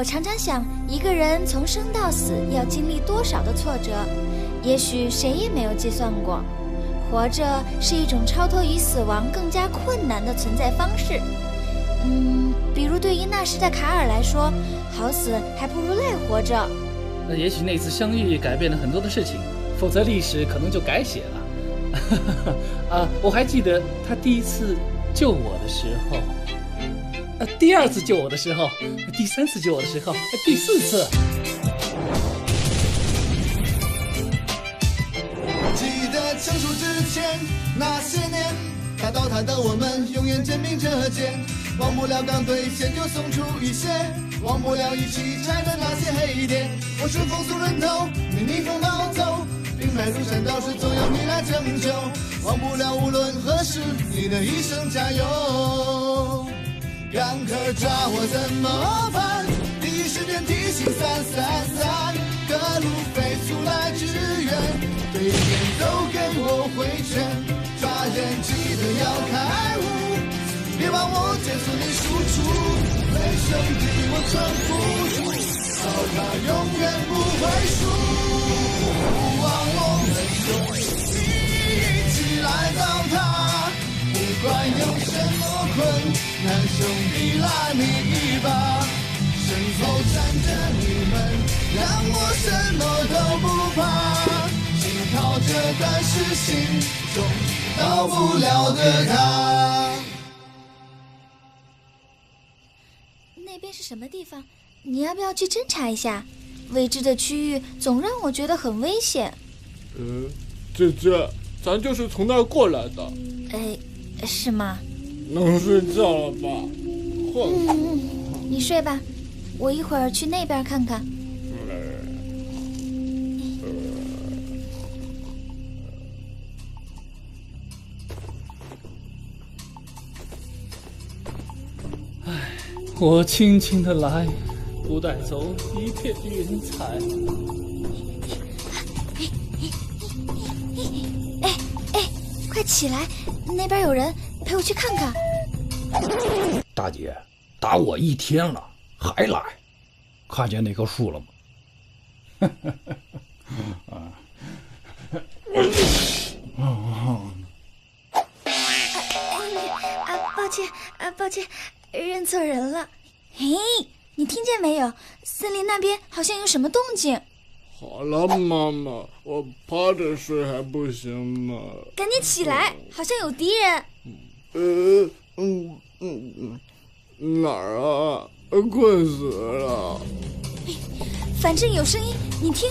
我常常想，一个人从生到死要经历多少的挫折，也许谁也没有计算过。活着是一种超脱于死亡更加困难的存在方式。比如对于那时的卡尔来说，好死还不如赖活着。那也许那次相遇改变了很多的事情，否则历史可能就改写了。我还记得他第一次救我的时候，第二次救我的时候，第三次救我的时候，第四次。记得成熟之前那些年，他倒台的我们永远肩并着肩，忘不了刚兑现就送出一些，忘不了一起拆的那些黑点。我是风俗人头，你逆风暴走，并排如山倒是总有你来拯救，忘不了无论何时你的一声加油。赶客抓我怎么办？第一时间提醒333，各路飞速来支援，对面都给我回拳，抓人记得要开悟，别忘我减速你输出，为兄弟我撑不住，糟蹋永远不会输，不忘我们兄弟一起来糟蹋，不管有什么困难，兄弟拉你一把，身后站着你们，让我什么都不怕，紧靠着但是心中到不了的他。那边是什么地方？你要不要去侦查一下？未知的区域总让我觉得很危险。姐姐，咱就是从那儿过来的。是吗？能睡觉了吧？你睡吧，我一会儿去那边看看。我轻轻地来，不带走一片云彩。快起来，那边有人，陪我去看看。大姐，打我1天了，还来？看见那棵树了吗？抱歉，认错人了。嘿，你听见没有？森林那边好像有什么动静。好了，妈妈，我趴着睡还不行吗？赶紧起来，好像有敌人。哪儿啊？困死了。反正有声音，你听。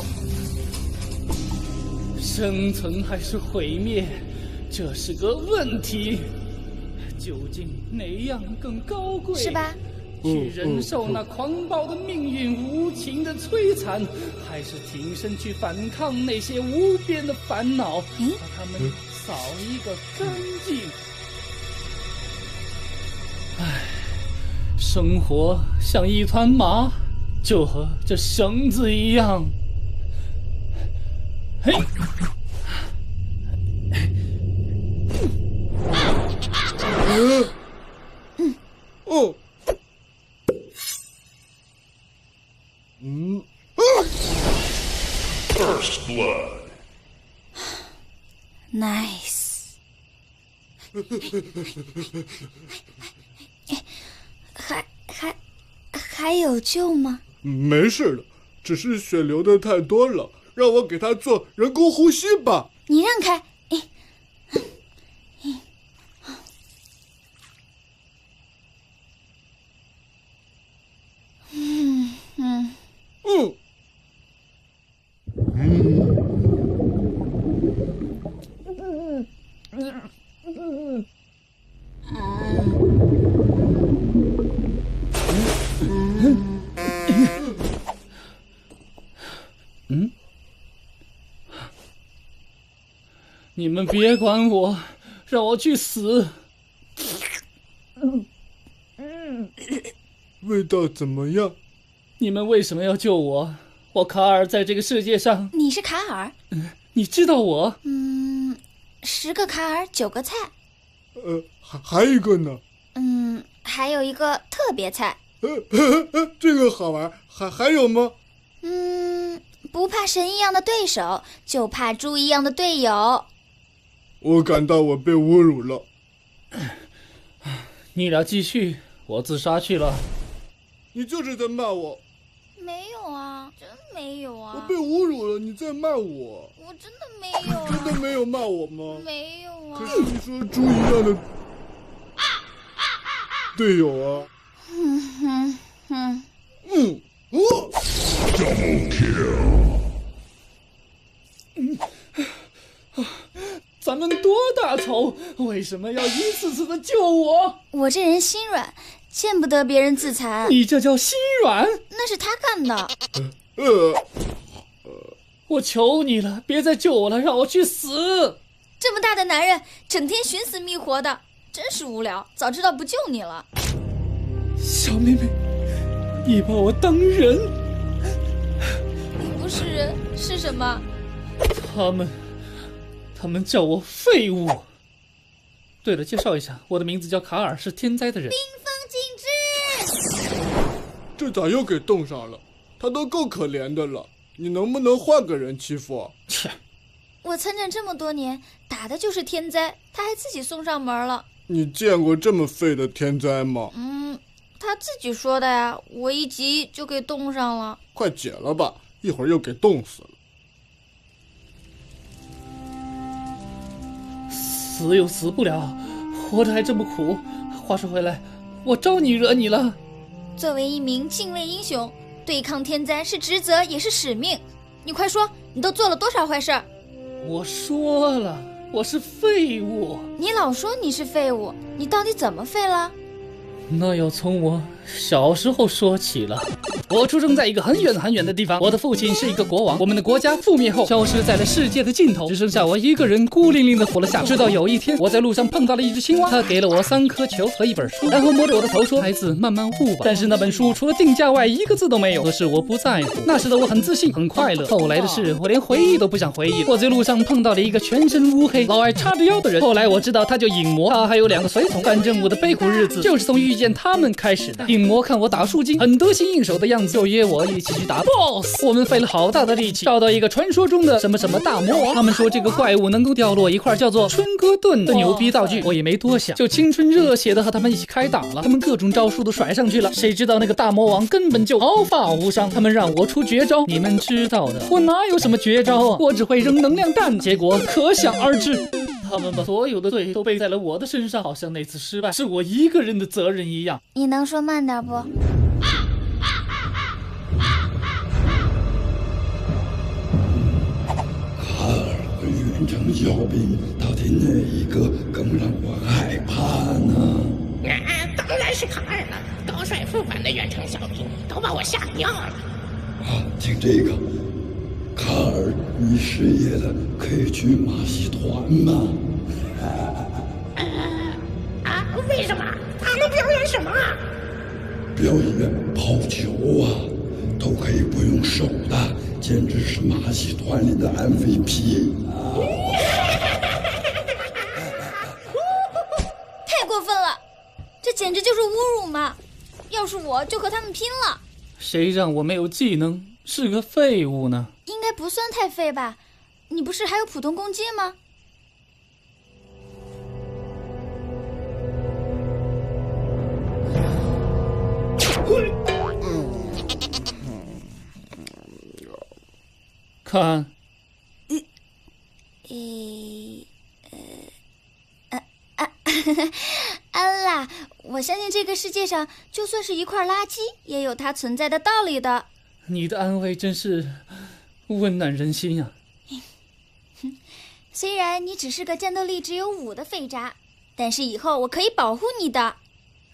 生存还是毁灭，这是个问题。究竟哪样更高贵？是吧？去忍受那狂暴的命运无情的摧残，还是挺身去反抗那些无边的烦恼，把他们扫一个干净？生活像一团麻，就和这绳子一样。嘿！First blood. Nice. 还有救吗？没事了，只是血流的太多了，让我给他做人工呼吸吧。你让开。你们别管我，让我去死。味道怎么样？你们为什么要救我？我卡尔在这个世界上。你是卡尔？你知道我？10个卡尔9个菜。还一个呢？还有一个特别菜。这个好玩，还有吗？不怕神一样的对手，就怕猪一样的队友。我感到我被侮辱了。你俩继续，我自杀去了。你就是在骂我。没有啊，真没有啊。我被侮辱了，你在骂我。我真的没有啊。真的没有骂我吗？没有啊。可是你说猪一样的队友啊。咱们多大仇？为什么要一次次的救我？我这人心软，见不得别人自残。你这叫心软？那是他干的。我求你了，别再救我了，让我去死！这么大的男人，整天寻死觅活的，真是无聊。早知道不救你了。小妹妹，你把我当人？你不是人，是什么？他们叫我废物。对了，介绍一下，我的名字叫卡尔，是天灾的人。冰封禁制。这咋又给冻上了？他都够可怜的了，你能不能换个人欺负？切！我参战这么多年，打的就是天灾，他还自己送上门了。你见过这么废的天灾吗？他自己说的呀，我一急就给冻上了。快解了吧，一会儿又给冻死了。死又死不了，活着还这么苦。话说回来，我招你惹你了？作为一名敬畏英雄，对抗天灾是职责也是使命。你快说，你都做了多少坏事？我说了，我是废物。你老说你是废物，你到底怎么废了？那要从我小时候说起了。我出生在一个很远很远的地方，我的父亲是一个国王，我们的国家覆灭后消失在了世界的尽头，只剩下我一个人孤零零的活了下去。直到有一天，我在路上碰到了一只青蛙，它给了我3颗球和一本书，然后摸着我的头说：“孩子，慢慢悟吧。”但是那本书除了定价外一个字都没有。可是我不在乎，那时的我很自信，很快乐。后来的事，我连回忆都不想回忆了。我在路上碰到了一个全身乌黑、老爱叉着腰的人，后来我知道他叫影魔，他还有2个随从。反正我的悲苦日子就是从遇见他们开始的。影魔看我打树精很得心应手的样子，就约我一起去打 BOSS。我们费了好大的力气，找到一个传说中的什么什么大魔王。他们说这个怪物能够掉落一块叫做春歌盾的牛逼道具，我也没多想，就青春热血的和他们一起开打了。他们各种招数都甩上去了，谁知道那个大魔王根本就毫发无伤。他们让我出绝招，你们知道的，我哪有什么绝招啊，我只会扔能量弹，结果可想而知。他们把所有的罪都背在了我的身上，好像那次失败是我一个人的责任一样。你能说慢点不？卡尔和远程小兵到底哪一个更让我害怕呢？当然是卡尔了，高帅副版的远程小兵都把我吓尿了。听这个，卡尔，你失业了，可以去马戏团吗？为什么？他们表演什么啊？表演抛球啊，都可以不用手的，简直是马戏团里的 MVP。太过分了，这简直就是侮辱嘛！要是我就和他们拼了。谁让我没有技能，是个废物呢？应该不算太废吧？你不是还有普通攻击吗？看，安啦，我相信这个世界上就算是一块垃圾，也有它存在的道理的。你的安慰真是温暖人心呀。虽然你只是个战斗力只有5的废渣，但是以后我可以保护你的。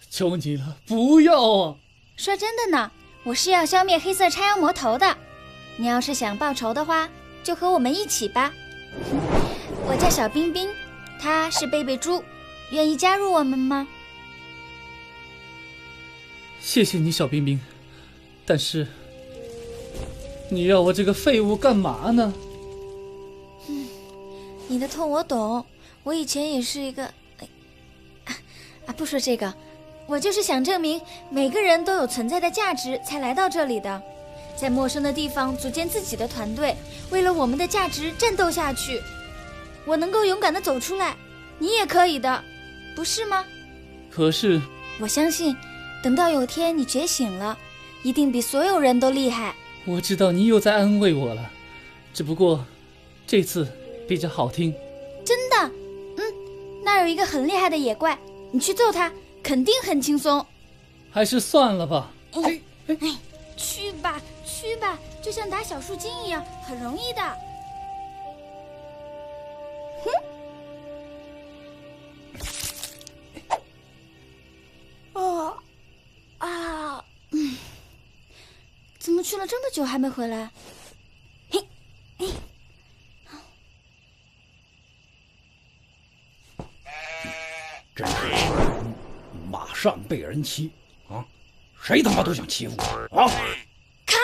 求你了，不要啊！说真的呢，我是要消灭黑色叉腰魔头的。你要是想报仇的话，就和我们一起吧。我叫小冰冰，她是贝贝猪，愿意加入我们吗？谢谢你，小冰冰。但是，你要我这个废物干嘛呢？你的痛我懂，我以前也是一个……不说这个，我就是想证明每个人都有存在的价值才来到这里的，在陌生的地方组建自己的团队，为了我们的价值战斗下去。我能够勇敢地走出来，你也可以的，不是吗？可是我相信等到有天你觉醒了，一定比所有人都厉害。我知道你又在安慰我了，只不过这次比较好听。真的？那有一个很厉害的野怪，你去揍他肯定很轻松。还是算了吧。去吧去吧，就像打小树精一样，很容易的。怎么去了这么久还没回来？真是马上被人欺啊！谁他妈都想欺负我啊！卡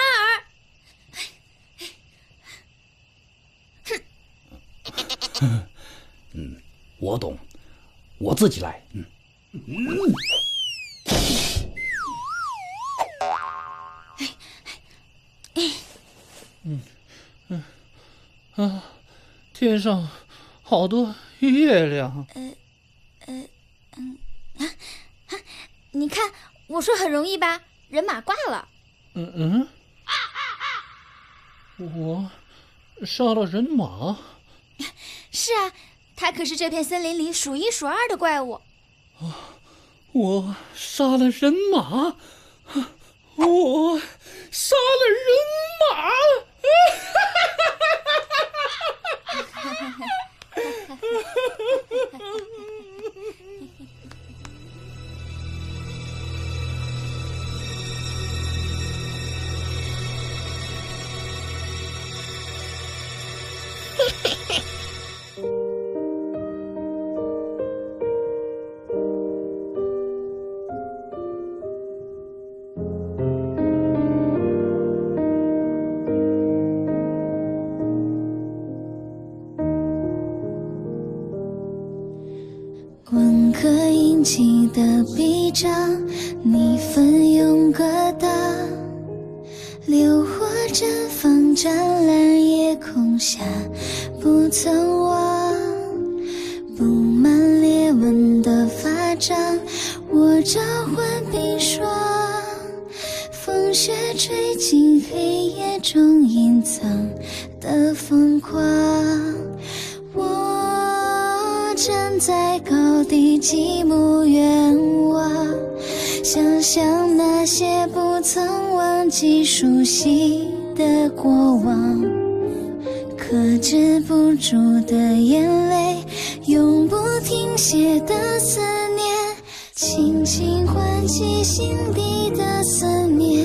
尔，我懂，我自己来。天上好多月亮。你看，我说很容易吧，人马挂了。我杀了人马？是啊，他可是这片森林里数一数二的怪物。我杀了人马？我杀了人马？温刻印记的臂章，你奋勇格挡，流火绽放，湛蓝夜空下不曾忘。布满裂纹的发章，我召唤冰霜，风雪吹进黑夜中隐藏的疯狂。我站在高地极目远望，想象那些不曾忘记熟悉的过往，克制不住的眼泪，永不停歇的思念，轻轻唤起心底的思念，